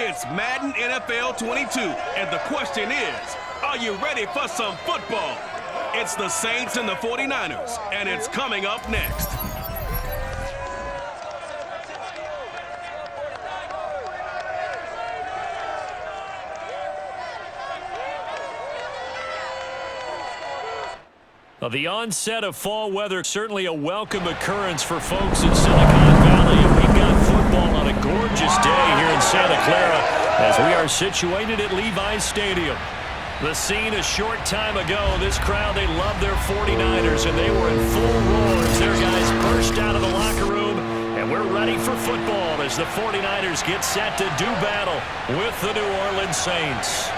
It's Madden NFL 22, and the question is, are you ready for some football? It's the Saints and the 49ers, and it's coming up next. Well, the onset of fall weather, certainly a welcome occurrence for folks in Silicon Valley. And we've got football on a gorgeous day here in Santa Clara as we are situated at Levi's Stadium. The scene a short time ago, this crowd, they love their 49ers, and they were in full roar as their guys burst out of the locker room. And we're ready for football as the 49ers get set to do battle with the New Orleans Saints.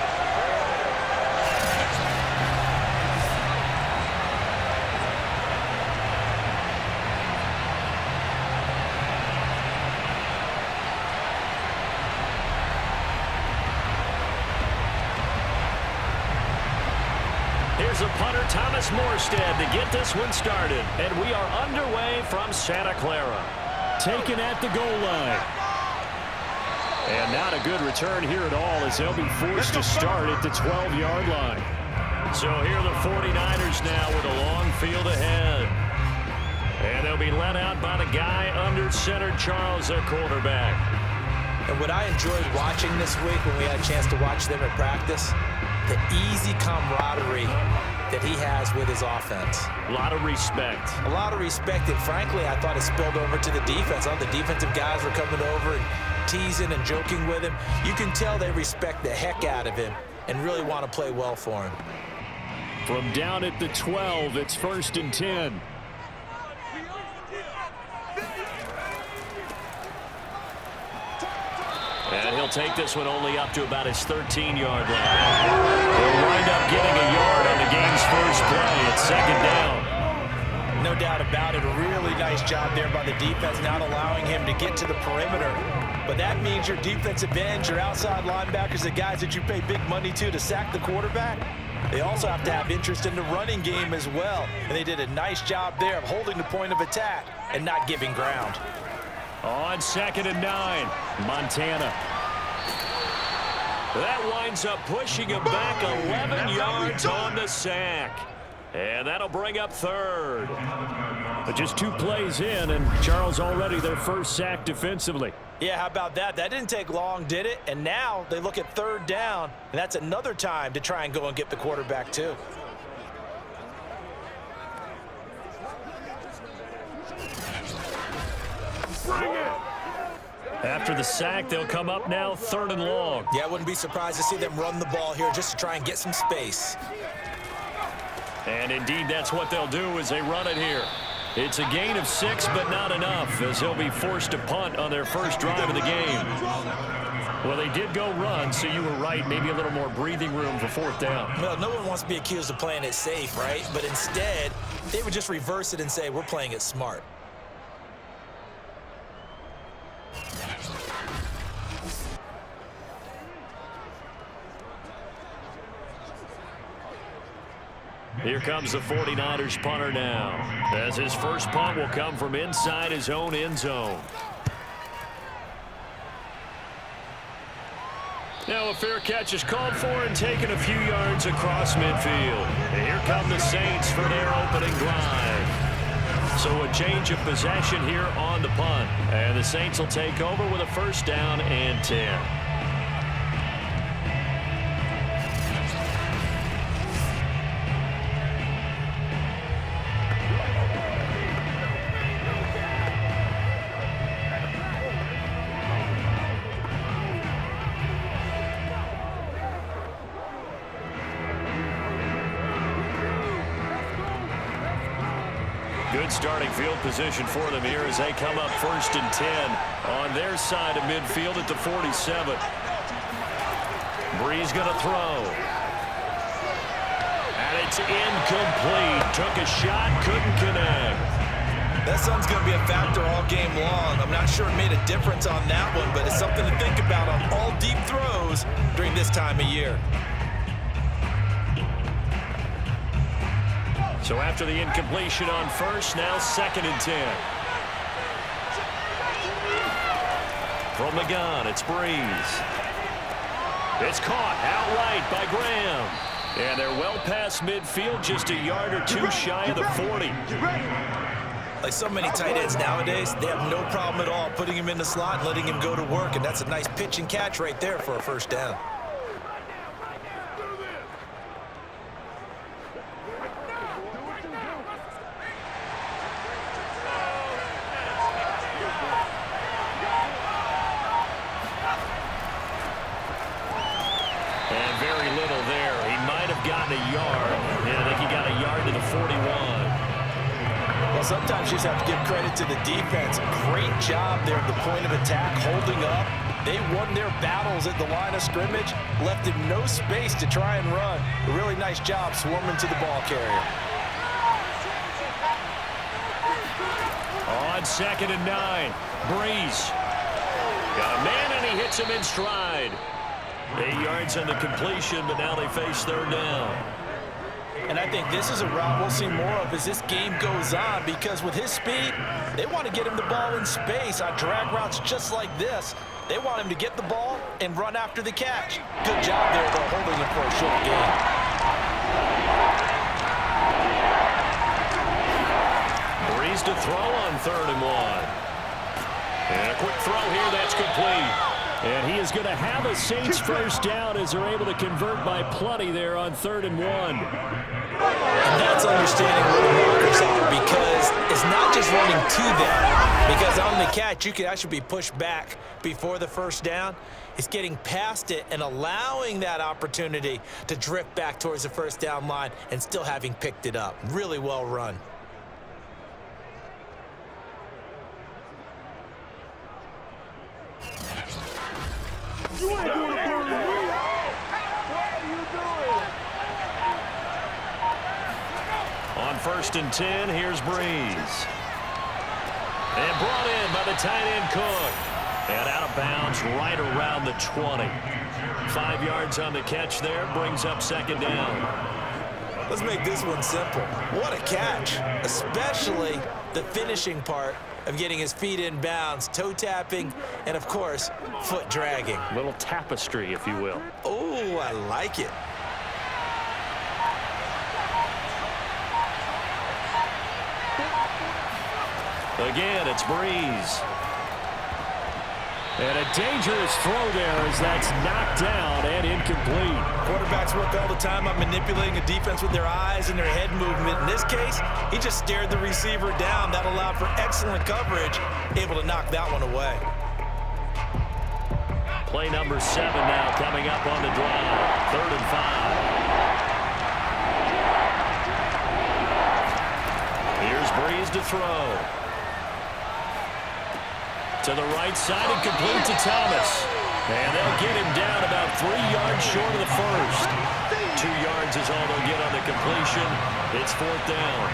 Here's a punter, Thomas Morstead, to get this one started. And we are underway from Santa Clara. Taken at the goal line. And not a good return here at all as they'll be forced to start at the 12-yard line. So here are the 49ers now with a long field ahead. And they'll be led out by the guy under center, Charles, their quarterback. And what I enjoyed watching this week when we had a chance to watch them at practice, the easy camaraderie that he has with his offense. A lot of respect. A lot of respect, and frankly, I thought it spilled over to the defense. All the defensive guys were coming over and teasing and joking with him. You can tell they respect the heck out of him and really want to play well for him. From down at the 12, it's 1st and 10. And he'll take this one only up to about his 13-yard line. He'll wind up getting a yard on the game's first play. It's 2nd down. No doubt about it. A really nice job there by the defense, not allowing him to get to the perimeter. But that means your defensive ends, your outside linebackers, the guys that you pay big money to sack the quarterback, they also have to have interest in the running game as well. And they did a nice job there of holding the point of attack and not giving ground. On 2nd and 9, Montana. That winds up pushing him back 11 yards on the sack. And that'll bring up 3rd. But just 2 plays in, and Charles already their first sack defensively. Yeah, how about that? That didn't take long, did it? And now they look at 3rd down, and that's another time to try and go and get the quarterback too. After the sack, they'll come up now 3rd and long. Yeah, I wouldn't be surprised to see them run the ball here just to try and get some space. And indeed, that's what they'll do as they run it here. It's a gain of 6, but not enough, as they'll be forced to punt on their first drive of the game. Well, they did go run, so you were right. Maybe a little more breathing room for 4th down. Well, no one wants to be accused of playing it safe, right? But instead, they would just reverse it and say, we're playing it smart. Here comes the 49ers punter now, as his first punt will come from inside his own end zone. Now a fair catch is called for and taken a few yards across midfield. And here come the Saints for their opening drive. So a change of possession here on the punt. And the Saints will take over with a 1st down and 10. Good starting field position for them here as they come up 1st and 10 on their side of midfield at the 47. Brees going to throw. And it's incomplete. Took a shot, couldn't connect. That sun's going to be a factor all game long. I'm not sure it made a difference on that one, but it's something to think about on all deep throws during this time of year. So after the incompletion on 1st, now 2nd and 10. From the gun, it's Brees. It's caught outright by Graham. And they're well past midfield, just a yard or two shy of the 40. Like so many tight ends nowadays, they have no problem at all putting him in the slot and letting him go to work, and that's a nice pitch and catch right there for a first down. And very little there. He might have gotten a yard. Yeah, I think he got a yard to the 41. Well, sometimes you just have to give credit to the defense. Great job there at the point of attack, holding up. They won their battles at the line of scrimmage, left him no space to try and run. A really nice job swarming to the ball carrier. On 2nd and 9, Brees. Got a man, and he hits him in stride. 8 yards on the completion, but now they face 3rd down. And I think this is a route we'll see more of as this game goes on, because with his speed, they want to get him the ball in space on drag routes just like this. They want him to get the ball and run after the catch. Good job there, though, holding him for a short gain. Brees to throw on 3rd and 1. And a quick throw here, that's complete. And he is going to have a Saints first down as they're able to convert by plenty there on 3rd and 1. And that's understanding where the markers are, because it's not just running to them. Because on the catch, you can actually be pushed back before the first down. It's getting past it and allowing that opportunity to drift back towards the first down line and still having picked it up. Really well run. You ain't doing a burger. What are you doing? On 1st and 10, here's Brees. And brought in by the tight end Cook. And out of bounds right around the 20. 5 yards on the catch there, brings up 2nd down. Let's make this one simple. What a catch, especially the finishing part of getting his feet in bounds, toe tapping, and of course, foot dragging. Little tapestry, if you will. Oh, I like it. Again, it's Brees. And a dangerous throw there as that's knocked down and incomplete. Quarterbacks work all the time on manipulating a defense with their eyes and their head movement. In this case, he just stared the receiver down. That allowed for excellent coverage, able to knock that one away. Play number 7 now coming up on the drive. 3rd and 5. Here's Brees to throw. To the right side and complete to Thomas. And they'll get him down about 3 yards short of the first. 2 yards is all they'll get on the completion. It's 4th down.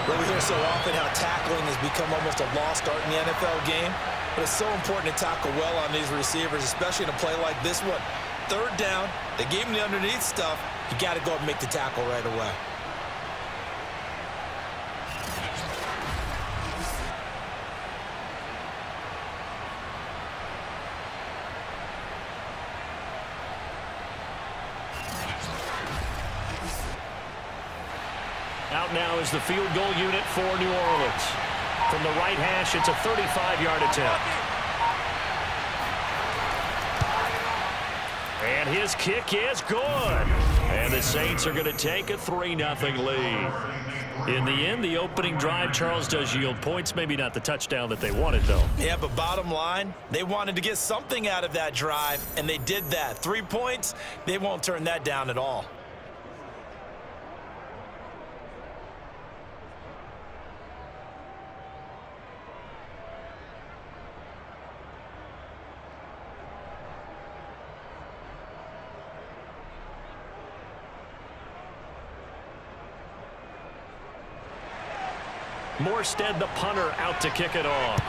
Well, we hear so often how tackling has become almost a lost art in the NFL game. But it's so important to tackle well on these receivers, especially in a play like this one. 3rd down, they gave him the underneath stuff. You got to go and make the tackle right away. Out now is the field goal unit for New Orleans. From the right hash, it's a 35-yard attempt. And his kick is good. And the Saints are going to take a 3-0 lead. In the end, the opening drive, Charles, does yield points. Maybe not the touchdown that they wanted, though. Yeah, but bottom line, they wanted to get something out of that drive, and they did that. 3 points, they won't turn that down at all. Morstead, the punter, out to kick it off.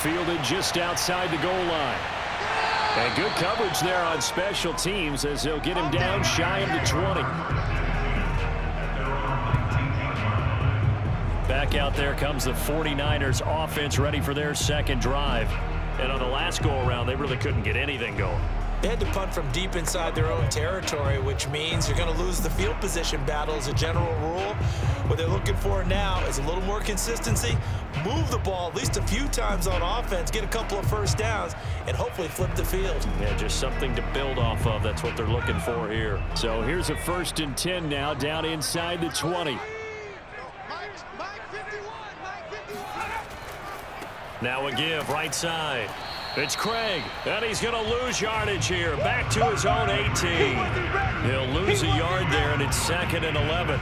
Fielded just outside the goal line. And good coverage there on special teams as they'll get him down shy of the 20. Back out there comes the 49ers offense, ready for their second drive. And on the last go-around, they really couldn't get anything going. They had to punt from deep inside their own territory, which means you're going to lose the field position battle as a general rule. What they're looking for now is a little more consistency, move the ball at least a few times on offense, get a couple of first downs, and hopefully flip the field. Yeah, just something to build off of. That's what they're looking for here. So here's a 1st and 10 now, down inside the 20. Now a give, right side. It's Craig, and he's going to lose yardage here. Back to his own 18. He'll lose a yard there, and it's 2nd and 11.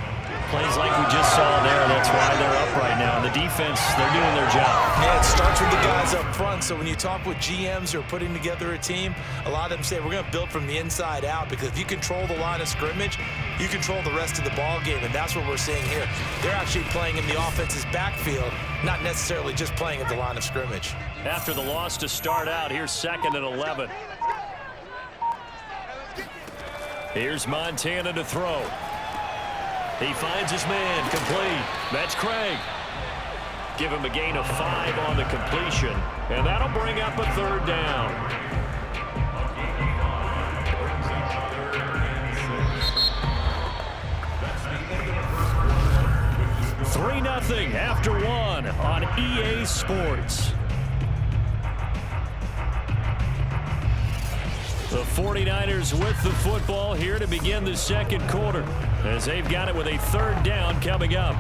Plays like we just saw there. That's why they're up right now. And the defense, they're doing their job. Yeah, it starts with the guys up front. So when you talk with GMs who are putting together a team, a lot of them say we're going to build from the inside out, because if you control the line of scrimmage, you control the rest of the ball game, and that's what we're seeing here. They're actually playing in the offense's backfield, not necessarily just playing at the line of scrimmage. After the loss to start out, here's 2nd and 11. Here's Montana to throw. He finds his man, complete. That's Craig. Give him a gain of 5 on the completion, and that'll bring up a 3rd down. Three 3-0 after 1 on EA Sports. The 49ers with the football here to begin the 2nd quarter, as they've got it with a 3rd down coming up.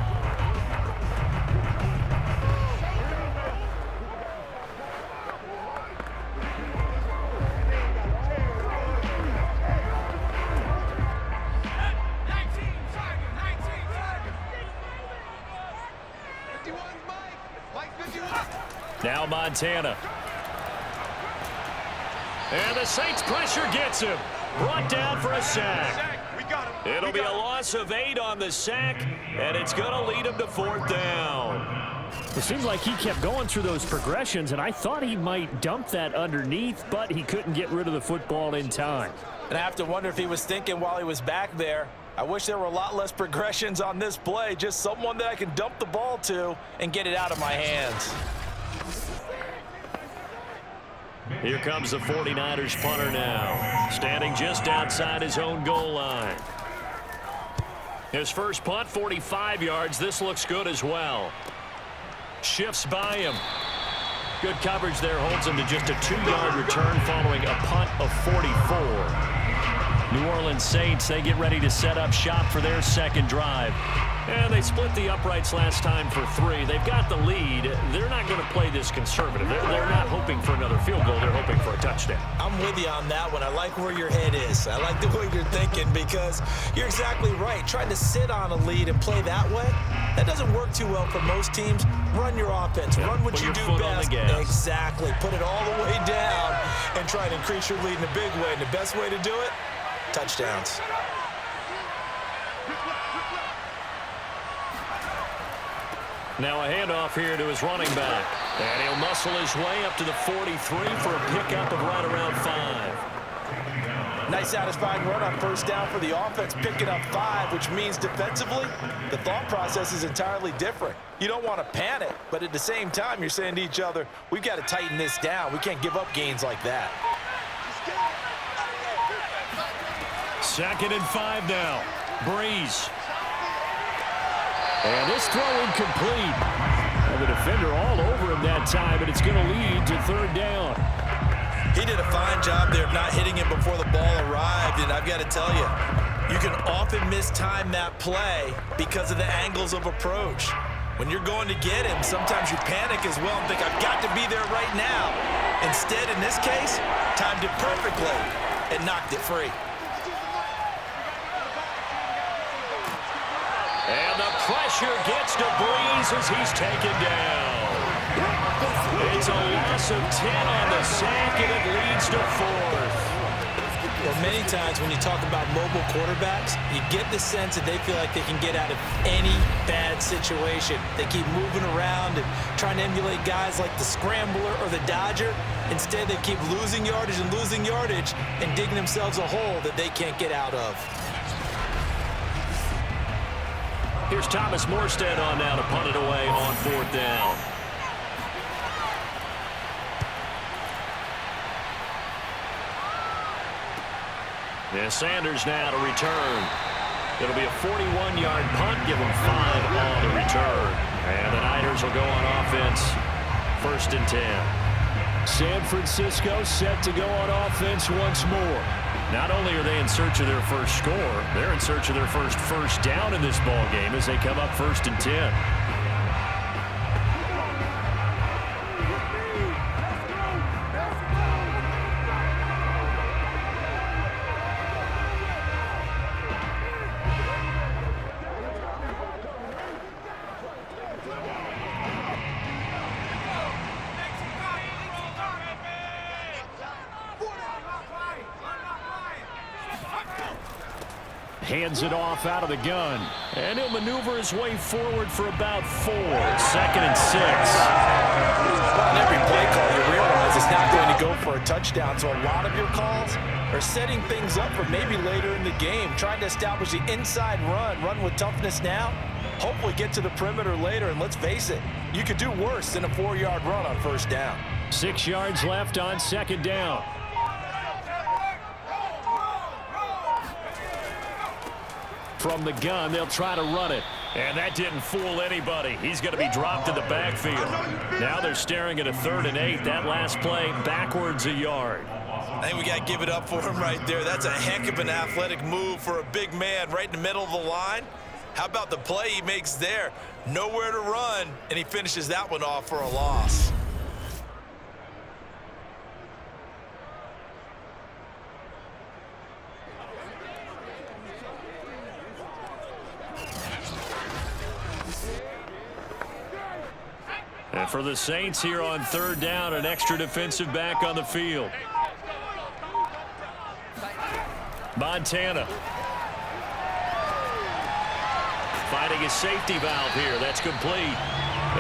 Now Montana. And the Saints pressure gets him. Brought down for a sack. It'll be a loss of 8 on the sack, and it's going to lead him to 4th down. It seemed like he kept going through those progressions, and I thought he might dump that underneath, but he couldn't get rid of the football in time. And I have to wonder if he was thinking while he was back there, I wish there were a lot less progressions on this play, just someone that I can dump the ball to and get it out of my hands. Here comes the 49ers punter now, standing just outside his own goal line. His first punt, 45 yards. This looks good as well. Shifts by him. Good coverage there, holds him to just a 2-yard return following a punt of 44. New Orleans Saints, they get ready to set up shop for their 2nd drive. And they split the uprights last time for 3. They've got the lead. They're not going to play this conservative. They're not hoping for another field goal. They're hoping for a touchdown. I'm with you on that one. I like where your head is. I like the way you're thinking, because you're exactly right. Trying to sit on a lead and play that way, that doesn't work too well for most teams. Run your offense. Yeah, run what you do best. Exactly. Put it all the way down and try to increase your lead in a big way. And the best way to do it, touchdowns. Now a handoff here to his running back. And he'll muscle his way up to the 43 for a pickup of right around 5. Nice satisfying run on 1st down for the offense, picking up 5, which means defensively, the thought process is entirely different. You don't want to panic, but at the same time, you're saying to each other, we've got to tighten this down. We can't give up gains like that. 2nd and 5 now. Brees. And this throw incomplete. And the defender all over him that time, but it's going to lead to 3rd down. He did a fine job there of not hitting him before the ball arrived, and I've got to tell you, you can often mistime that play because of the angles of approach. When you're going to get him, sometimes you panic as well and think, I've got to be there right now. Instead, in this case, timed it perfectly and knocked it free. And the pressure gets to Brees as he's taken down. It's a loss of 10 on the sack, and it leads to 4th. Well, many times when you talk about mobile quarterbacks, you get the sense that they feel like they can get out of any bad situation. They keep moving around and trying to emulate guys like the Scrambler or the Dodger. Instead, they keep losing yardage and digging themselves a hole that they can't get out of. Here's Thomas Morstead on now to punt it away on 4th down. And Sanders now to return. It'll be a 41-yard punt. Give them 5 on the return. And the Niners will go on offense. 1st and 10. San Francisco set to go on offense once more. Not only are they in search of their first score, they're in search of their first down in this ball game as they come up 1st and 10. Hands it off out of the gun. And he'll maneuver his way forward for about 4. 2nd and 6. On every play call, you realize it's not going to go for a touchdown. So a lot of your calls are setting things up for maybe later in the game, trying to establish the inside run with toughness now, hopefully get to the perimeter later. And let's face it, you could do worse than a 4-yard run on 1st down. 6 yards left on 2nd down. From the gun, they'll try to run it. And that didn't fool anybody. He's going to be dropped in the backfield. Now they're staring at a 3rd and 8. That last play backwards a yard. I think we got to give it up for him right there. That's a heck of an athletic move for a big man right in the middle of the line. How about the play he makes there? Nowhere to run, and he finishes that one off for a loss. And for the Saints here on 3rd down, an extra defensive back on the field. Montana. Finding his safety valve here. That's complete.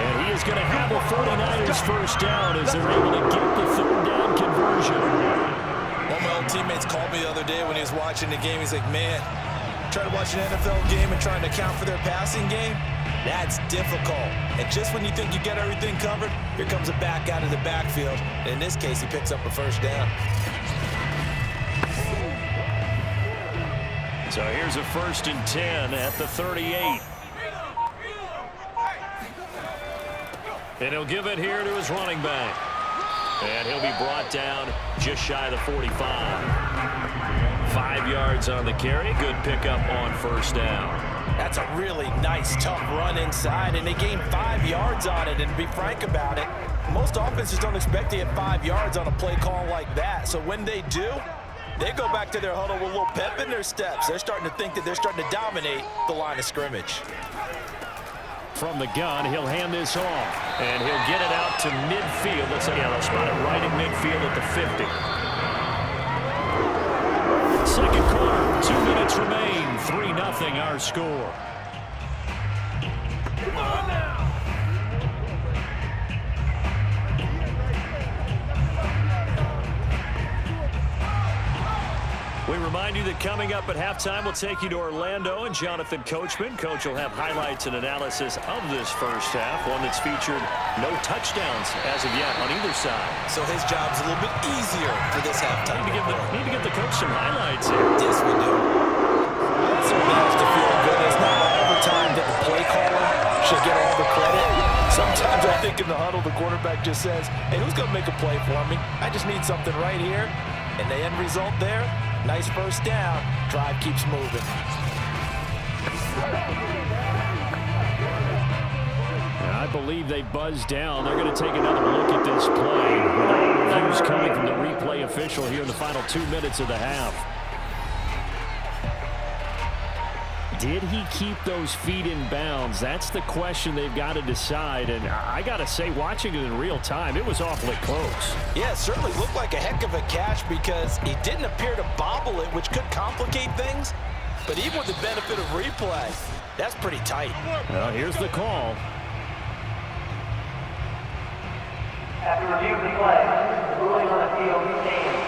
And he is going to have a 49ers first down as they're able to get the 3rd down conversion. One of my old teammates called me the other day when he was watching the game. He's like, man, trying to watch an NFL game and trying to account for their passing game, that's difficult. And just when you think you get everything covered, here comes a back out of the backfield. In this case, he picks up a 1st down. So here's a 1st and 10 at the 38. And he'll give it here to his running back. And he'll be brought down just shy of the 45. 5 yards on the carry. Good pickup on 1st down. That's a really nice, tough run inside, and they gained 5 yards on it. And to be frank about it, most offenses don't expect to get 5 yards on a play call like that. So when they do, they go back to their huddle with a little pep in their steps. They're starting to think that they're starting to dominate the line of scrimmage. From the gun, he'll hand this off, and he'll get it out to midfield. Let's say, they'll spot it right in midfield at the 50. 2nd quarter, 2 minutes remain. 3-0 our score. Come on now. We remind you that coming up at halftime, we'll take you to Orlando and Jonathan Coachman. Coach will have highlights and analysis of this first half, one that's featured no touchdowns as of yet on either side. So his job's a little bit easier for this halftime. Need to give the coach some highlights here. Yes, we do. Certainly has to feel good. It's not every time that the play caller should get all the credit. Sometimes I think in the huddle, the quarterback just says, hey, who's going to make a play for me? I just need something right here. And the end result there, nice 1st down. Drive keeps moving. I believe they buzzed down. They're going to take another look at this play. With all reviews coming from the replay official here in the final 2 minutes of the half. Did he keep those feet in bounds? That's the question they've got to decide. And I got to say, watching it in real time, it was awfully close. Yeah, it certainly looked like a heck of a catch because he didn't appear to bobble it, which could complicate things. But even with the benefit of replay, that's pretty tight. Well, here's the call. After review of the play, the ruling on the field stands.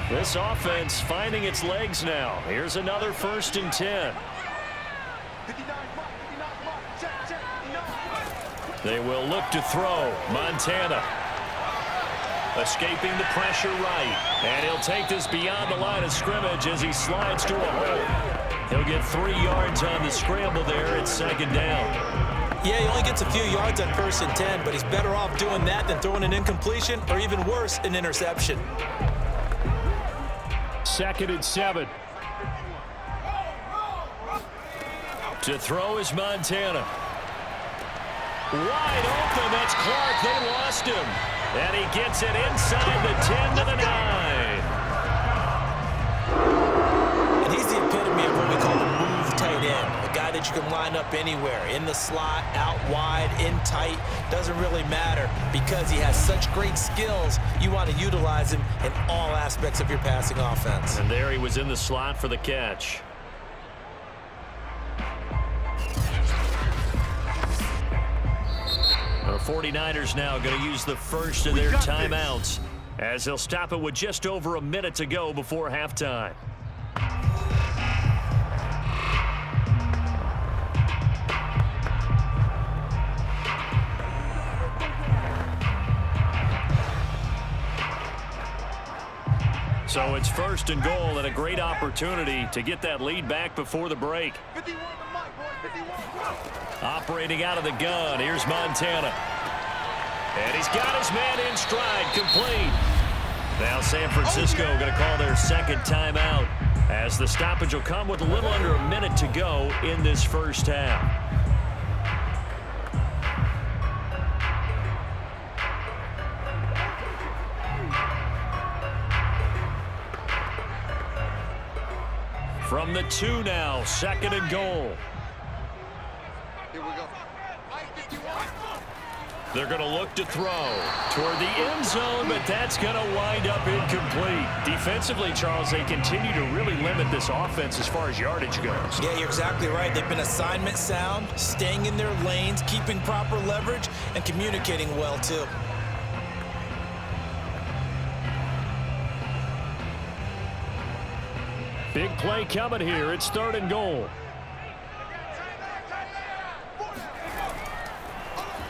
This offense finding its legs now. Here's another 1st and 10. They will look to throw. Montana escaping the pressure right. And he'll take this beyond the line of scrimmage as he slides to a hole. He'll get 3 yards on the scramble there. It's second down. Yeah, he only gets a few yards on 1st and 10, but he's better off doing that than throwing an incompletion or even worse, an interception. 2nd and 7. To throw is Montana. Wide open. That's Clark. They lost him. And he gets it inside the 10 to the 9. And he's the epitome of what we call a move tight end. A guy that you can line up anywhere. In the slot, out wide, in tight. Doesn't really matter because he has such great skills. You want to utilize him in all aspects of your passing offense. And there he was in the slot for the catch. The 49ers now going to use the first of their timeouts as they'll stop it with just over a minute to go before halftime. So it's 1st and goal and a great opportunity to get that lead back before the break. Operating out of the gun, here's Montana. And he's got his man in stride, complete. Now San Francisco going to call their second timeout as the stoppage will come with a little under a minute to go in this first half. From the 2 now, 2nd and goal. Here we go. They're going to look to throw toward the end zone, but that's going to wind up incomplete. Defensively, Charles, they continue to really limit this offense as far as yardage goes. Yeah, you're exactly right. They've been assignment sound, staying in their lanes, keeping proper leverage, and communicating well, too. Big play coming here. It's 3rd and goal.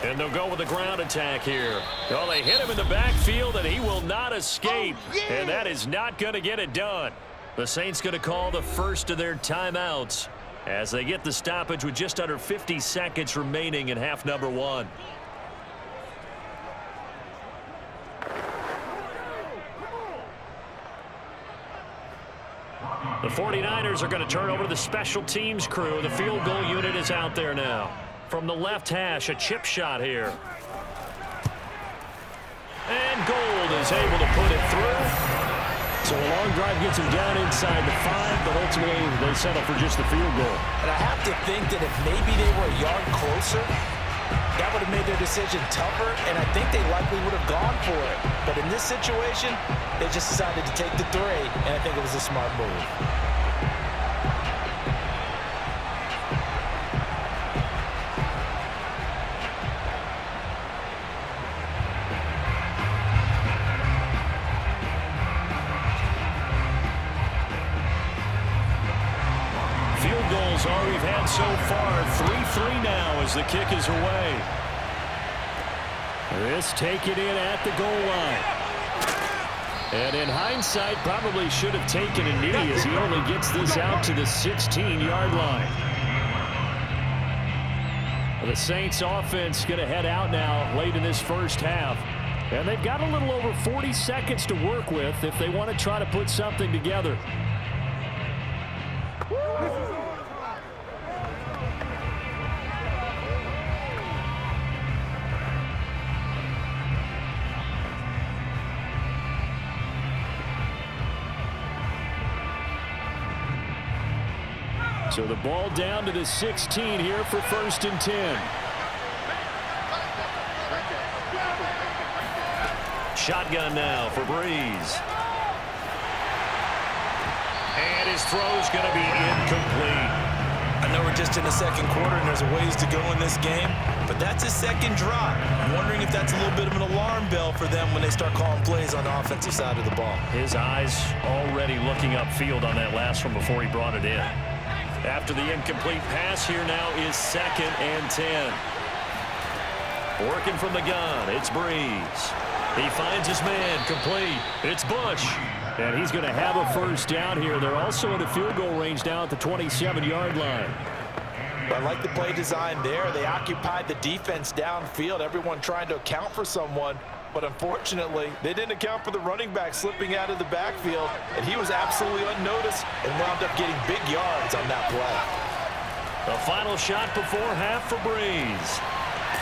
And they'll go with a ground attack here. Well, they hit him in the backfield, and he will not escape. And that is not going to get it done. The Saints going to call the first of their timeouts as they get the stoppage with just under 50 seconds remaining in half number 1. The 49ers are going to turn over to the special teams crew. The field goal unit is out there now. From the left hash, a chip shot here. And Gold is able to put it through. So a long drive gets him down inside the 5, but ultimately they settle for just the field goal. And I have to think that if maybe they were a yard closer, that would have made their decision tougher, and I think they likely would have gone for it. But in this situation, they just decided to take the 3, and I think it was a smart move. Field goals all we've had so far. 3-3 now as the kick is away. This taken in at the goal line. And in hindsight, probably should have taken a knee as he only gets this out to the 16-yard line. The Saints offense going to head out now late in this first half. And they've got a little over 40 seconds to work with if they want to try to put something together. So the ball down to the 16 here for 1st and 10. Shotgun now for Brees. And his throw's going to be incomplete. I know we're just in the second quarter and there's a ways to go in this game, but that's his second drop. I'm wondering if that's a little bit of an alarm bell for them when they start calling plays on the offensive side of the ball. His eyes already looking upfield on that last one before he brought it in. After the incomplete pass, here now is 2nd and 10. Working from the gun, it's Brees. He finds his man, complete. It's Bush. And he's going to have a first down here. They're also in the field goal range now at the 27-yard line. I like the play design there. They occupied the defense downfield, everyone trying to account for someone. But unfortunately, they didn't account for the running back slipping out of the backfield, and he was absolutely unnoticed and wound up getting big yards on that play. The final shot before half for Brees.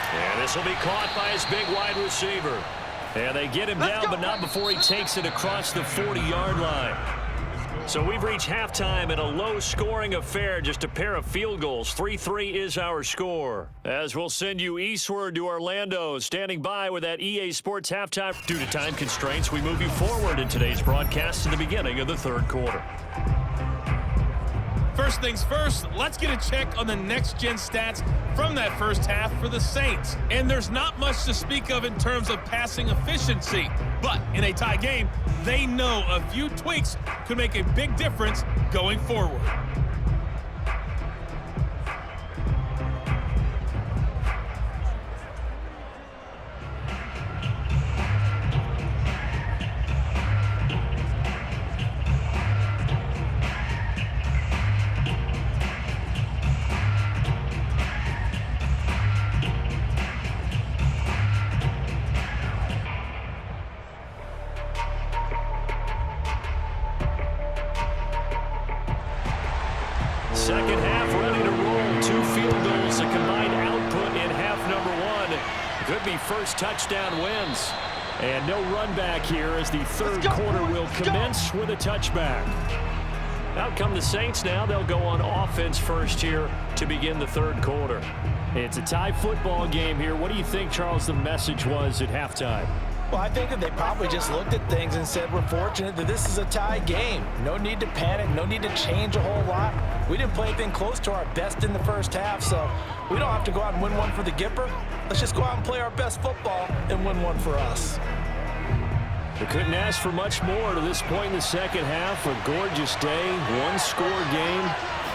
And this will be caught by his big wide receiver. And they get him down, but not before he takes it across the 40-yard line. So we've reached halftime in a low-scoring affair, just a pair of field goals. 3-3 is our score. As we'll send you eastward to Orlando, standing by with that EA Sports halftime. Due to time constraints, we move you forward in today's broadcast to the beginning of the third quarter. First things first, let's get a check on the next-gen stats from that first half for the Saints. And there's not much to speak of in terms of passing efficiency. But in a tie game, they know a few tweaks could make a big difference going forward. Second half ready to roll. 2 field goals, a combined output in half number 1. Could be first touchdown wins. And no run back here as the third quarter will commence with a touchback. Out come the Saints now. They'll go on offense first here to begin the third quarter. It's a tie football game here. What do you think, Charles, the message was at halftime? Well, I think that they probably just looked at things and said, we're fortunate that this is a tie game. No need to panic, no need to change a whole lot. We didn't play anything close to our best in the first half, so we don't have to go out and win one for the Gipper. Let's just go out and play our best football and win one for us. They couldn't ask for much more to this point in the second half. A gorgeous day, one-score game.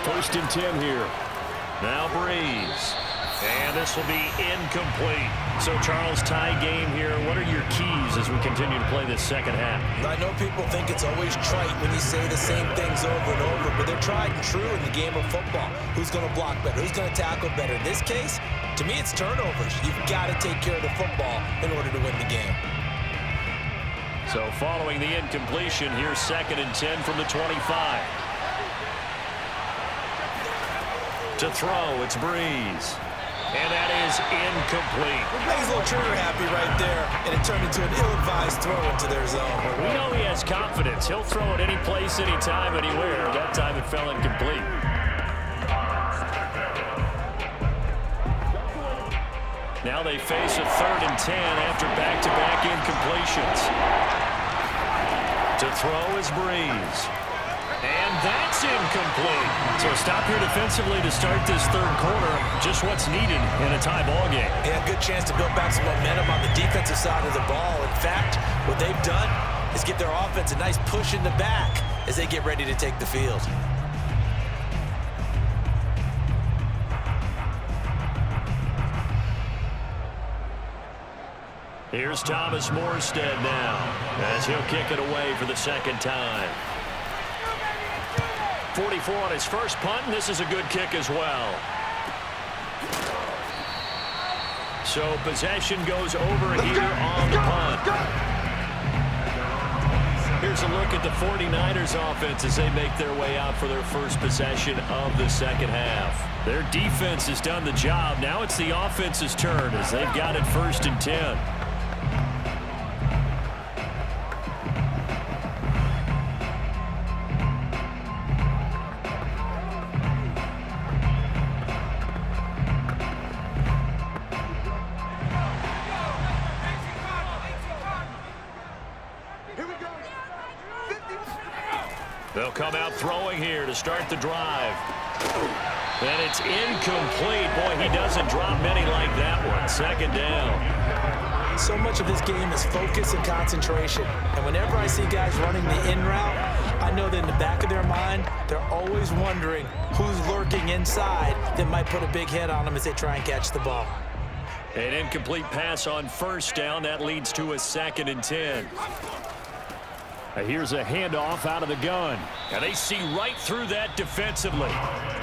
1st and 10 here. Now Brees. And this will be incomplete. So, Charles, tie game here. What are your keys as we continue to play this second half? I know people think it's always trite when you say the same things over and over, but they're tried and true in the game of football. Who's going to block better? Who's going to tackle better? In this case, to me, it's turnovers. You've got to take care of the football in order to win the game. So, following the incompletion, here's 2nd and 10 from the 25. To throw, it's Brees. And that is incomplete. He's a little trigger happy right there, and it turned into an ill-advised throw into their zone. We know he has confidence. He'll throw it any place, anytime, anywhere. That time it fell incomplete. Now they face a 3rd and 10 after back-to-back incompletions. To throw is Brees. And that's incomplete. So a stop here defensively to start this third quarter. Just what's needed in a tie ball game. Yeah, good chance to build back some momentum on the defensive side of the ball. In fact, what they've done is give their offense a nice push in the back as they get ready to take the field. Here's Thomas Morstead now as he'll kick it away for the second time. 44 on his first punt, and this is a good kick as well. So possession goes over here on the punt. Here's a look at the 49ers offense as they make their way out for their first possession of the second half. Their defense has done the job. Now it's the offense's turn as they've got it 1st and 10. They'll come out throwing here to start the drive. And it's incomplete. Boy, he doesn't drop many like that one. 2nd down. So much of this game is focus and concentration. And whenever I see guys running the in route, I know that in the back of their mind, they're always wondering who's lurking inside that might put a big hit on them as they try and catch the ball. An incomplete pass on first down. That leads to a 2nd and 10. Here's a handoff out of the gun. And they see right through that defensively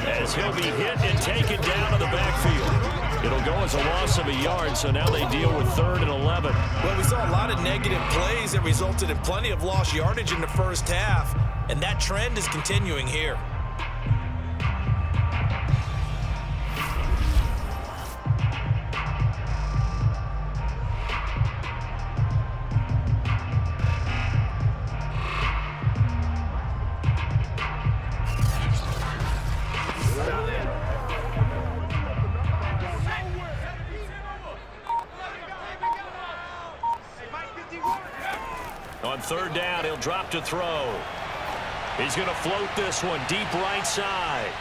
as he'll be hit and taken down to the backfield. It'll go as a loss of a yard, so now they deal with 3rd and 11. Well, we saw a lot of negative plays that resulted in plenty of lost yardage in the first half, and that trend is continuing here. On 3rd down, he'll drop to throw. He's going to float this one deep right side.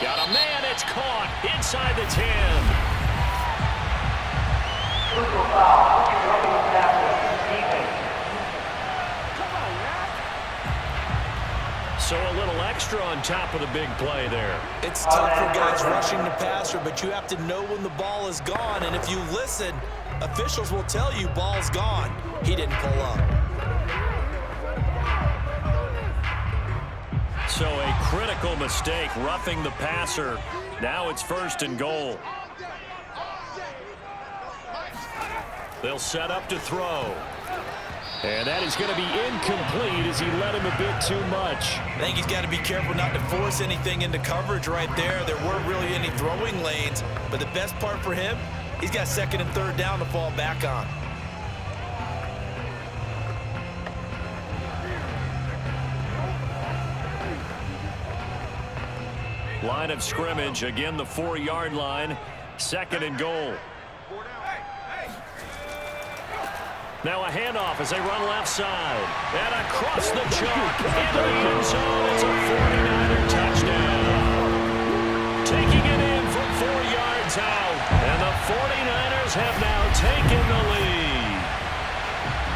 Got a man, it's caught inside the 10. So a little extra on top of the big play there. It's tough for guys rushing the passer, but you have to know when the ball is gone, and if you listen, officials will tell you ball's gone. He didn't pull up. So a critical mistake, roughing the passer. Now it's 1st and goal. They'll set up to throw. And that is going to be incomplete as he led him a bit too much. I think he's got to be careful not to force anything into coverage right there. There weren't really any throwing lanes, but the best part for him, he's got 2nd and 3rd down to fall back on. Line of scrimmage, again the 4-yard line, 2nd and goal. Now a handoff as they run left side. And across the chalk into the end zone. It's a 49er touchdown. Taking it in from 4 yards out. And the 49ers have now taken the lead.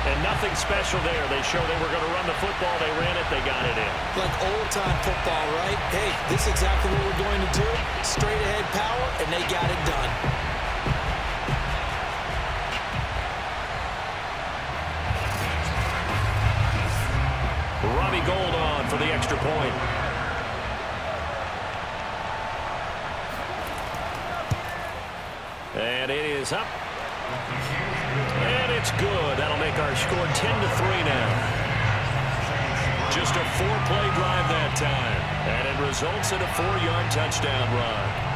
And nothing special there. They showed they were going to run the football. They ran it. They got it in. Like old-time football, right? Hey, this is exactly what we're going to do. Straight ahead power, and they got it done. Goldson for the extra point. And it is up. And it's good. That'll make our score 10-3 now. Just a 4-play drive that time. And it results in a 4-yard touchdown run.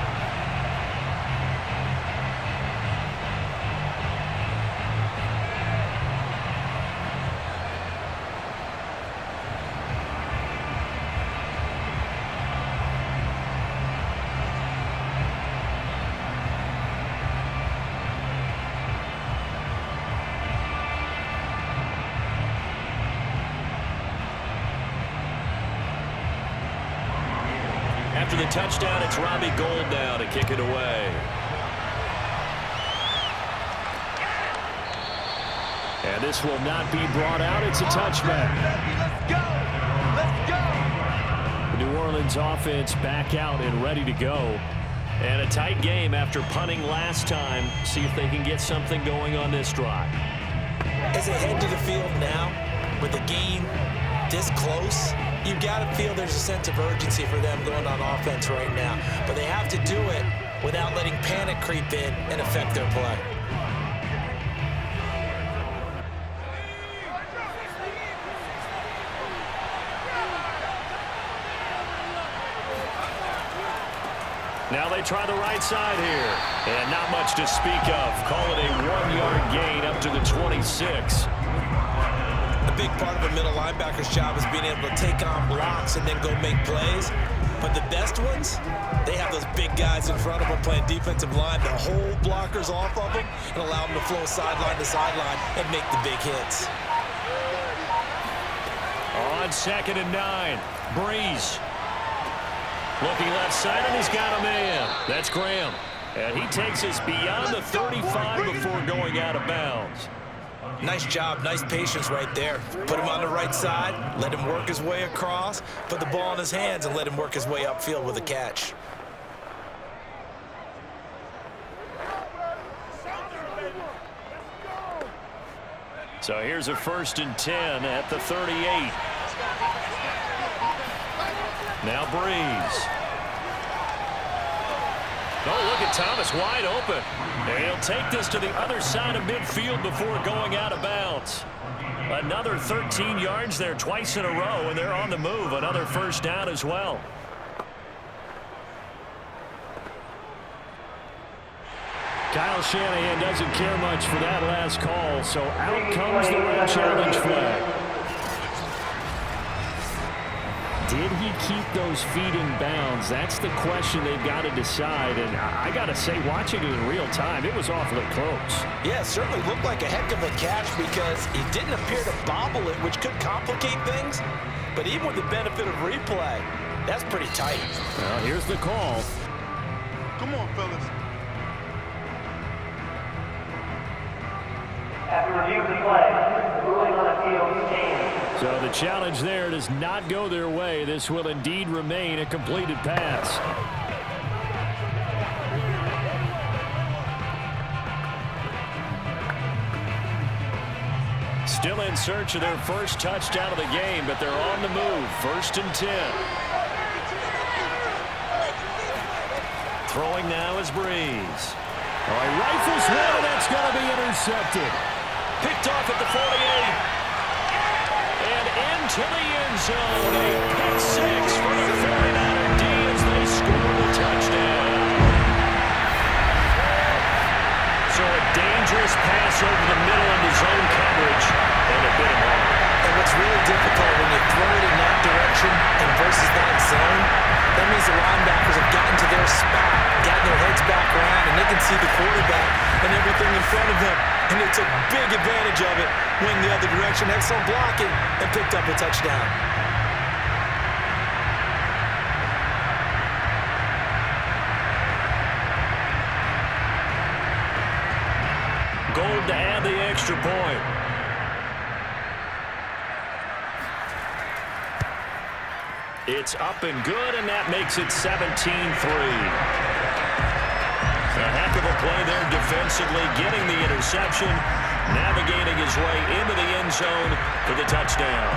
After the touchdown, it's Robbie Gould now to kick it away. And this will not be brought out. It's a touchback. Let's go. The New Orleans offense back out and ready to go. And a tight game after punting last time. See if they can get something going on this drive. As they head to the field now, with the game this close, you got to feel there's a sense of urgency for them going on offense right now. But they have to do it without letting panic creep in and affect their play. Now they try the right side here. And not much to speak of. Call it a 1-yard gain up to the 26. A big part of a middle linebacker's job is being able to take on blocks and then go make plays. But the best ones, they have those big guys in front of them playing defensive line to hold blockers off of them and allow them to flow sideline to sideline and make the big hits. On 2nd and 9, Brees. Looking left side, and he's got a man. That's Graham. And he takes us beyond the 35 before going out of bounds. Nice job, nice patience right there. Put him on the right side, let him work his way across, put the ball in his hands, and let him work his way upfield with a catch. So here's a 1st and 10 at the 38. Now Brees. Oh, look at Thomas wide open. And he'll take this to the other side of midfield before going out of bounds. Another 13 yards there twice in a row, and they're on the move. Another 1st down as well. Kyle Shanahan doesn't care much for that last call, so out comes the red challenge flag. Did he keep those feet in bounds? That's the question they've got to decide. And I got to say, watching it in real time, it was awfully close. Yeah, it certainly looked like a heck of a catch because he didn't appear to bobble it, which could complicate things. But even with the benefit of replay, that's pretty tight. Well, here's the call. Come on, fellas. After review of the play, the ruling on appeal stands. So the challenge there does not go their way. This will indeed remain a completed pass. Still in search of their first touchdown of the game, but they're on the move. 1st and 10. Throwing now is Brees. Oh, he rifles one, and that's going to be intercepted. Picked off at the 48. And into the end zone. A pick 6 for the 49er D as they score the touchdown. So a dangerous pass over the middle into zone coverage and a bit of harm. And what's really difficult when you throw it in that direction and versus that zone, that means the linebackers have gotten to their spot, gotten their heads back around, and they can see the quarterback and everything in front of them. And they took big advantage of it, went the other direction, had some blocking, and picked up a touchdown. Gold to add the extra point. It's up and good, and that makes it 17-3. A heck of a play there defensively, getting the interception, navigating his way into the end zone for the touchdown.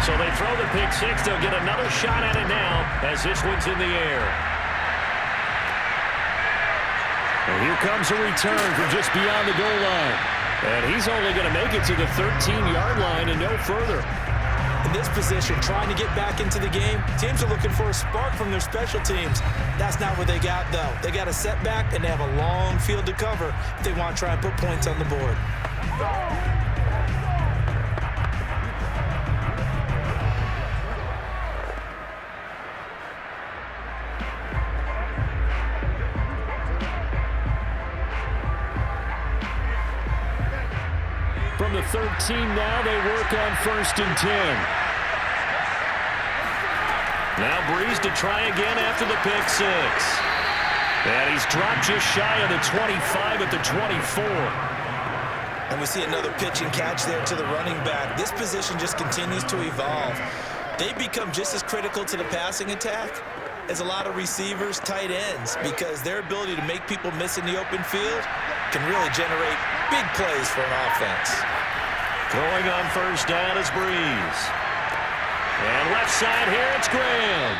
So they throw the pick 6. They'll get another shot at it now as this one's in the air. And here comes a return from just beyond the goal line. And he's only going to make it to the 13-yard line and no further. In this position, trying to get back into the game, teams are looking for a spark from their special teams. That's not what they got, though. They got a setback, and they have a long field to cover if they want to try and put points on the board. From the 13 now, they work on 1st and 10. Now Brees to try again after the pick 6. And he's dropped just shy of the 25 at the 24. And we see another pitch and catch there to the running back. This position just continues to evolve. They become just as critical to the passing attack as a lot of receivers, tight ends, because their ability to make people miss in the open field can really generate big plays for an offense. Throwing on 1st down is Brees. And left side here, it's Graham.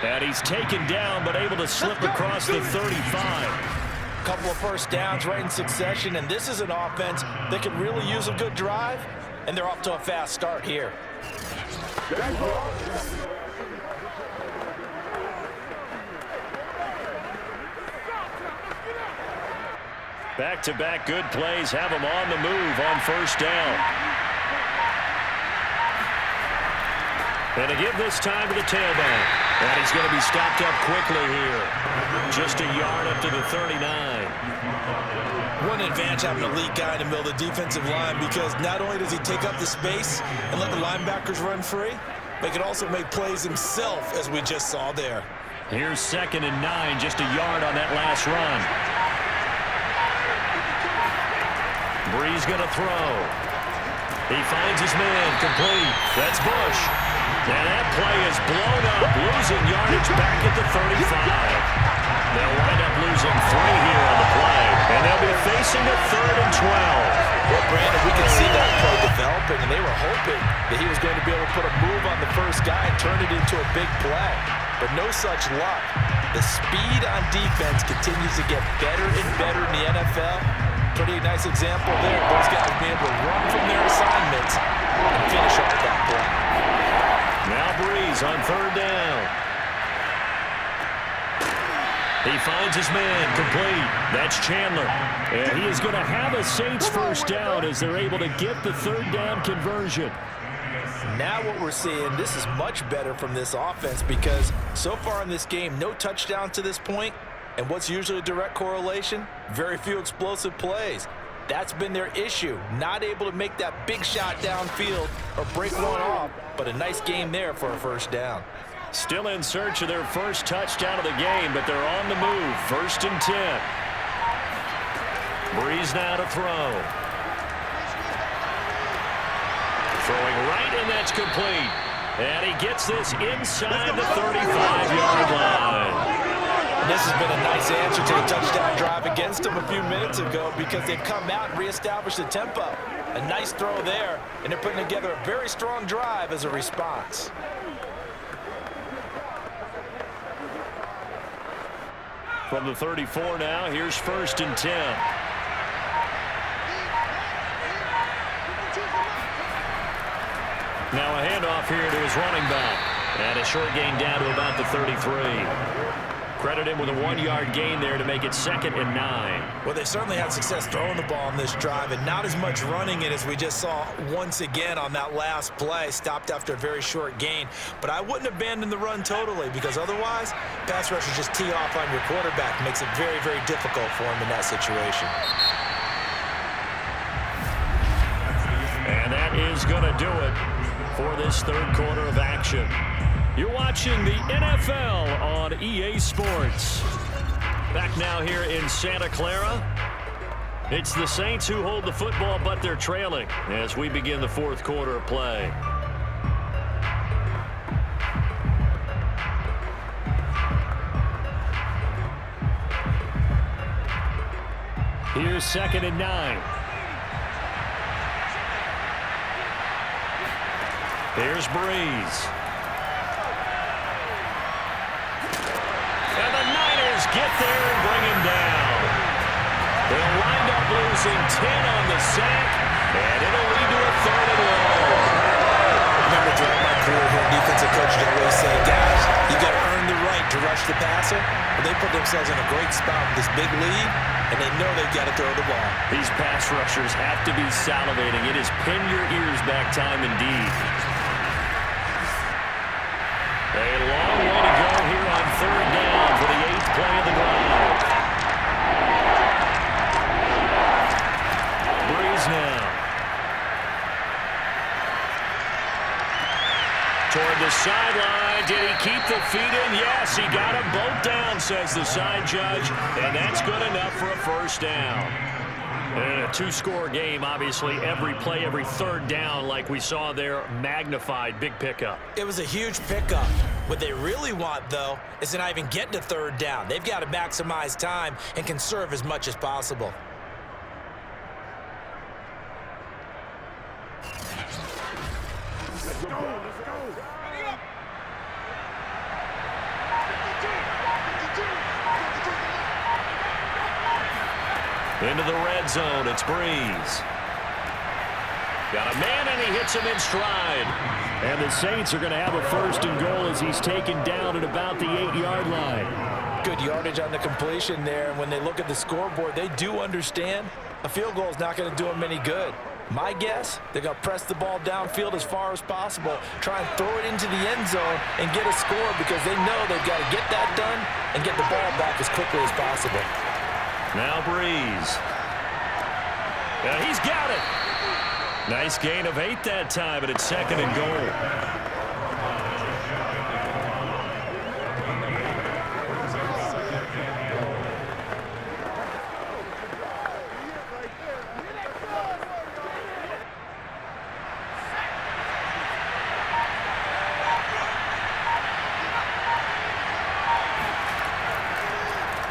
And he's taken down, but able to slip across the 35. Couple of 1st downs right in succession, and this is an offense that could really use a good drive, and they're off to a fast start here. Back-to-back good plays have him on the move on 1st down. And to give this time to the tailback. And he's going to be stopped up quickly here. Just a yard up to the 39. One advantage having a elite guy in the middle of the defensive line, because not only does he take up the space and let the linebackers run free, but he can also make plays himself, as we just saw there. Here's 2nd and 9, just a yard on that last run. Brees going to throw. He finds his man, complete. That's Bush. And that play is blown up, losing yardage back at the 35. They'll wind up losing 3 here on the play, and they'll be facing a 3rd and 12. Well, Brandon, we can see that play developing, and they were hoping that he was going to be able to put a move on the first guy and turn it into a big play. But no such luck. The speed on defense continues to get better and better in the NFL. Pretty nice example there. Those guys being able to run from their assignments and finish off that play. Now Brees on 3rd down. He finds his man, complete. That's Chandler. And he is going to have a Saints first down as they're able to get the 3rd down conversion. Now what we're seeing, this is much better from this offense, because so far in this game, no touchdown to this point. And what's usually a direct correlation? Very few explosive plays. That's been their issue. Not able to make that big shot downfield or break one off, but a nice game there for a first down. Still in search of their first touchdown of the game, but they're on the move. 1st and 10. Brees now to throw. Throwing right, and that's complete. And he gets this inside the 35-yard line. And this has been a nice answer to the touchdown drive against them a few minutes ago, because they've come out and reestablished the tempo. A nice throw there, and they're putting together a very strong drive as a response. From the 34 now, here's 1st and 10. Now a handoff here to his running back. And a short gain down to about the 33. Credit him with a 1-yard gain there to make it 2nd and 9. Well, they certainly had success throwing the ball on this drive, and not as much running it as we just saw once again on that last play. Stopped after a very short gain. But I wouldn't abandon the run totally, because otherwise, pass rushers just tee off on your quarterback. Makes it very, very difficult for him in that situation. And that is going to do it for this 3rd quarter of action. You're watching the NFL on EA Sports. Back now here in Santa Clara. It's the Saints who hold the football, but they're trailing as we begin the 4th quarter of play. Here's 2nd and 9. Here's Brees. And the Niners get there and bring him down. They'll wind up losing 10 on the sack, and it'll lead to a 3rd and long. Remember, throughout my career here, defensive coaches always say, guys, you got to earn the right to rush the passer. But they put themselves in a great spot with this big lead, and they know they've got to throw the ball. These pass rushers have to be salivating. It is pin your ears back time indeed. A long way to go here on 3rd down for the 8th play of the drive. Brees now. Toward the sideline. Did he keep the feet in? Yes, he got them both down, says the side judge. And that's good enough for a first down. And a 2-score game, obviously, every play, every 3rd down, like we saw there, magnified, big pickup. It was a huge pickup. What they really want, though, is to not even get to 3rd down. They've got to maximize time and conserve as much as possible. Let's go. Hurry up. Into the red zone, it's Brees. Got a man, and he hits him in stride. And the Saints are going to have a 1st and goal as he's taken down at about the 8-yard line. Good yardage on the completion there. And when they look at the scoreboard, they do understand a field goal is not going to do them any good. My guess, they're going to press the ball downfield as far as possible, try and throw it into the end zone and get a score because they know they've got to get that done and get the ball back as quickly as possible. Now Brees. Yeah, he's got it. Nice gain of 8 that time, and it's 2nd and goal.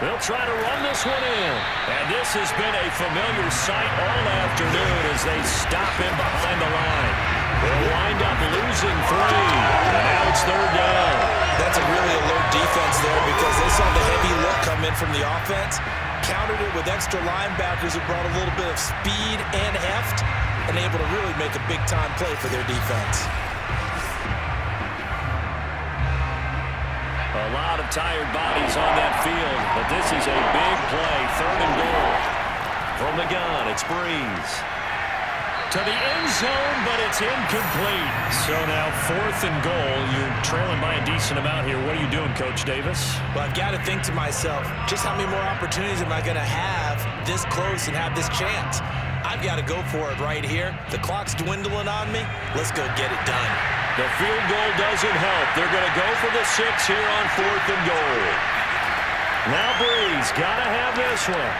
They'll try to run this one in. And this has been a familiar sight all afternoon as they stop him behind the line. They'll wind up losing 3. And now it's 3rd down. That's a really alert defense there because they saw the heavy look come in from the offense, countered it with extra linebackers who brought a little bit of speed and heft, and able to really make a big-time play for their defense. A lot of tired bodies on that field, but this is a big play. 3rd and goal. From the gun, it's Brees. To the end zone, but it's incomplete. So now 4th and goal. You're trailing by a decent amount here. What are you doing, Coach Davis? Well, I've got to think to myself, just how many more opportunities am I going to have this close and have this chance? I've got to go for it right here. The clock's dwindling on me. Let's go get it done. The field goal doesn't help. They're going to go for the 6 here on 4th and goal. Now Brees, got to have this one.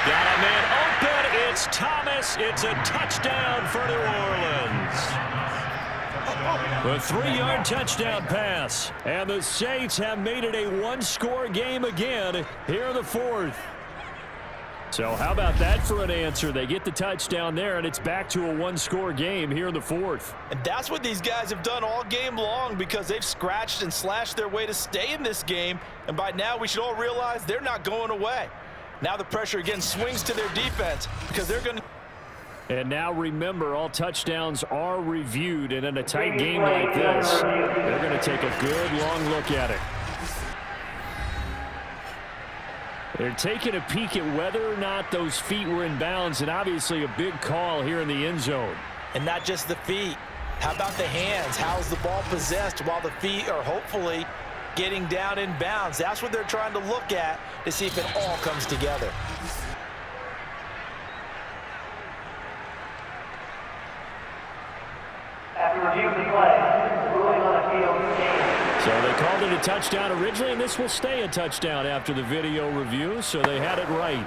Got a man open. It's Thomas. It's a touchdown for New Orleans. A 3-yard touchdown pass. And the Saints have made it a 1-score game again here in the 4th. So how about that for an answer? They get the touchdown there, and it's back to a 1-score game here in the 4th. And that's what these guys have done all game long because they've scratched and slashed their way to stay in this game. And by now, we should all realize they're not going away. Now the pressure again swings to their defense because they're going to... And now remember, all touchdowns are reviewed, and in a tight game like this, they're going to take a good long look at it. They're taking a peek at whether or not those feet were in bounds, and obviously a big call here in the end zone. And not just the feet. How about the hands? How's the ball possessed while the feet are hopefully getting down in bounds? That's what they're trying to look at to see if it all comes together. After review of the play, ruling on a field game. So they called it a touchdown originally, and this will stay a touchdown after the video review, so they had it right.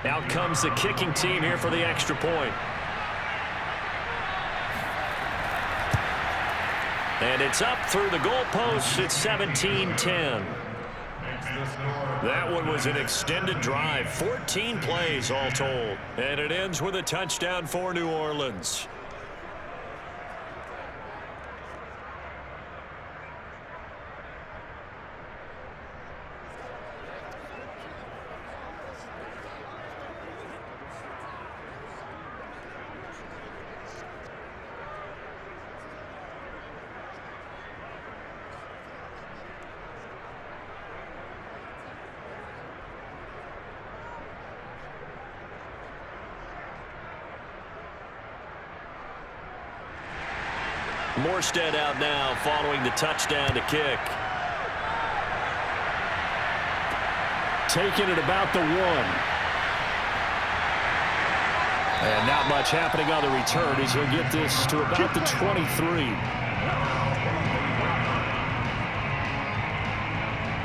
Out comes the kicking team here for the extra point. And it's up through the goalpost. It's 17-10. That one was an extended drive. 14 plays all told. And it ends with a touchdown for New Orleans. Morstead out now following the touchdown to kick. Taking it about the 1. And not much happening on the return as he'll get this to about the 23.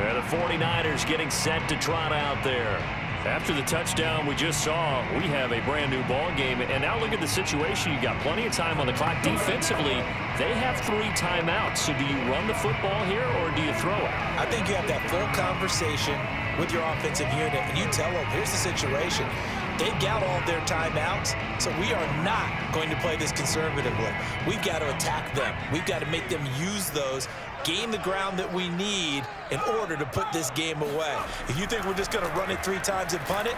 And the 49ers getting set to trot out there. After the touchdown we just saw, we have a brand new ball game. And now look at the situation. You got plenty of time on the clock. Defensively, they have 3 timeouts. So do you run the football here or do you throw it? I think you have that full conversation with your offensive unit, and you tell them, here's the situation. They've got all their timeouts, so we are not going to play this conservatively. We've got to attack them. We've got to make them use those, gain the ground that we need in order to put this game away. If you think we're just going to run it 3 times and punt it,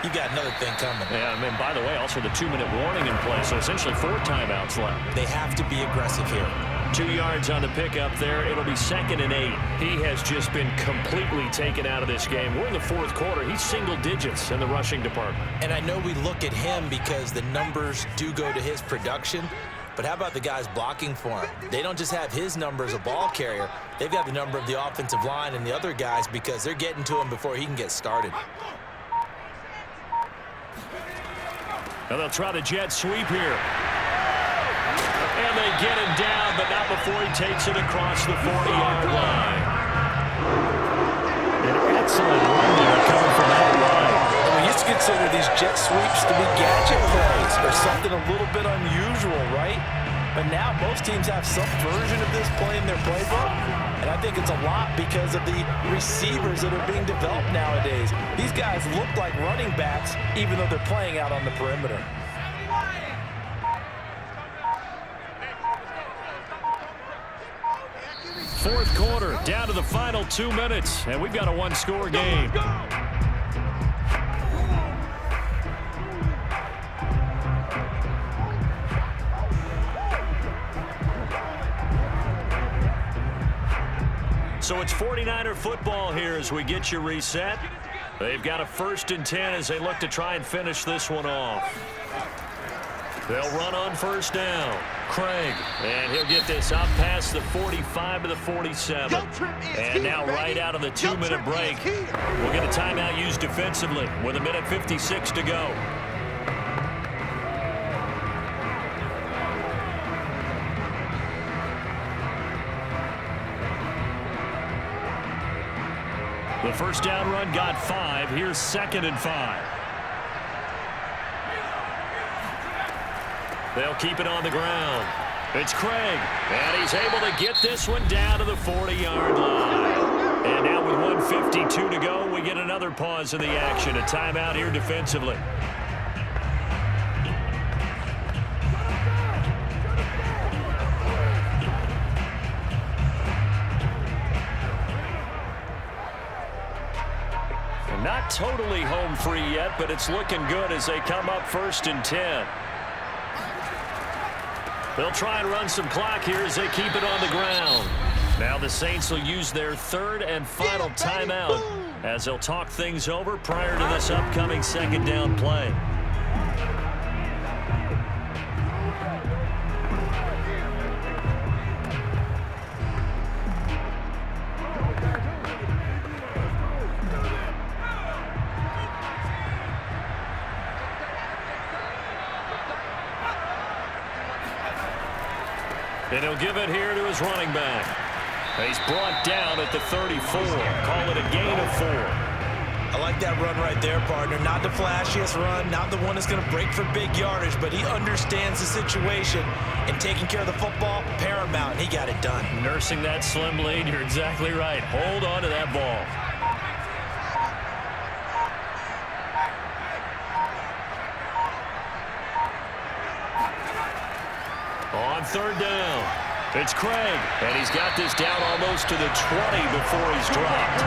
you got another thing coming. Yeah, and by the way, also the 2-minute warning in play, so essentially 4 timeouts left. They have to be aggressive here. 2 yards on the pickup there. It'll be 2nd and 8. He has just been completely taken out of this game. We're in the fourth quarter. He's single digits in the rushing department. And I know we look at him because the numbers do go to his production. But how about the guys blocking for him? They don't just have his number as a ball carrier. They've got the number of the offensive line and the other guys because they're getting to him before he can get started. And they'll try the jet sweep here. And they get him down, but not before he takes it across the 40-yard line. An excellent run there coming from out wide. And we used to consider these jet sweeps to be gadget plays or something a little bit unusual, right? But now most teams have some version of this play in their playbook. And I think it's a lot because of the receivers that are being developed nowadays. These guys look like running backs even though they're playing out on the perimeter. Fourth quarter, down to the final 2 minutes, and we've got a one-score game. So it's 49er football here as we get you reset. They've got a 1st and 10 as they look to try and finish this one off. They'll run on 1st down. Craig, and he'll get this up past the 45 to the 47. And now right out of the 2-minute break, we'll get a timeout used defensively with 1:56 to go. The first down run got 5. Here's 2nd and 5. They'll keep it on the ground. It's Craig, and he's able to get this one down to the 40-yard line. And now with 1:52 to go, we get another pause in the action. A timeout here defensively. Not totally home free yet, but it's looking good as they come up 1st and 10. They'll try and run some clock here as they keep it on the ground. Now the Saints will use their 3rd and final timeout as they'll talk things over prior to this upcoming 2nd down play. And he'll give it here to his running back. He's brought down at the 34. Call it a gain of 4. I like that run right there, partner. Not the flashiest run, not the one that's going to break for big yardage, but he understands the situation, and taking care of the football, paramount, and he got it done. Nursing that slim lead, you're exactly right. Hold on to that ball. On 3rd down, it's Craig, and he's got this down almost to the 20 before he's dropped.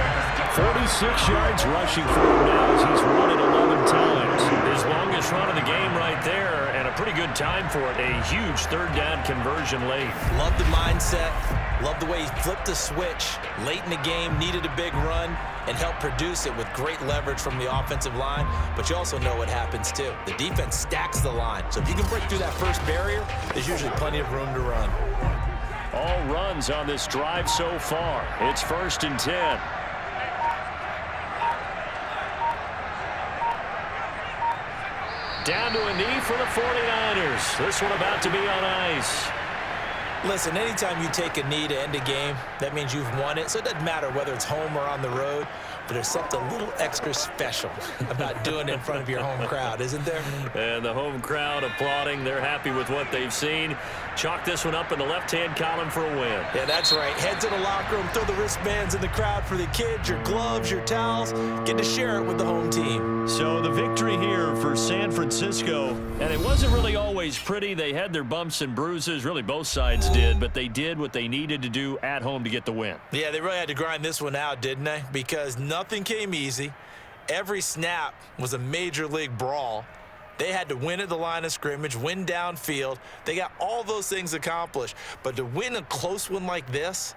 46 yards rushing for him now as he's run it 11 times. His longest run of the game right there, and a pretty good time for it. A huge 3rd down conversion late. Love the mindset. Love the way he flipped the switch late in the game, needed a big run, and helped produce it with great leverage from the offensive line. But you also know what happens, too. The defense stacks the line. So if you can break through that first barrier, there's usually plenty of room to run. All runs on this drive so far. It's 1st and 10. Down to a knee for the 49ers. This one about to be on ice. Listen, anytime you take a knee to end a game, that means you've won it. So it doesn't matter whether it's home or on the road, but there's something a little extra special about doing it in front of your home crowd, isn't there? And the home crowd applauding. They're happy with what they've seen. Chalk this one up in the left-hand column for a win. Yeah, that's right. Head to the locker room, throw the wristbands in the crowd for the kids, your gloves, your towels. Get to share it with the home team. So the victory here for San Francisco, and it wasn't really always pretty. They had their bumps and bruises. Really, both sides did, but they did what they needed to do at home to get the win. Yeah, they really had to grind this one out, didn't they? Because nothing came easy. Every snap was a major league brawl. They had to win at the line of scrimmage, win downfield. They got all those things accomplished. But to win a close one like this,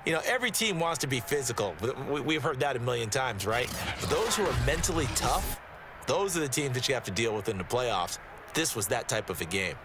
you know, every team wants to be physical. We've heard that a million times, right? But those who are mentally tough, those are the teams that you have to deal with in the playoffs. This was that type of a game.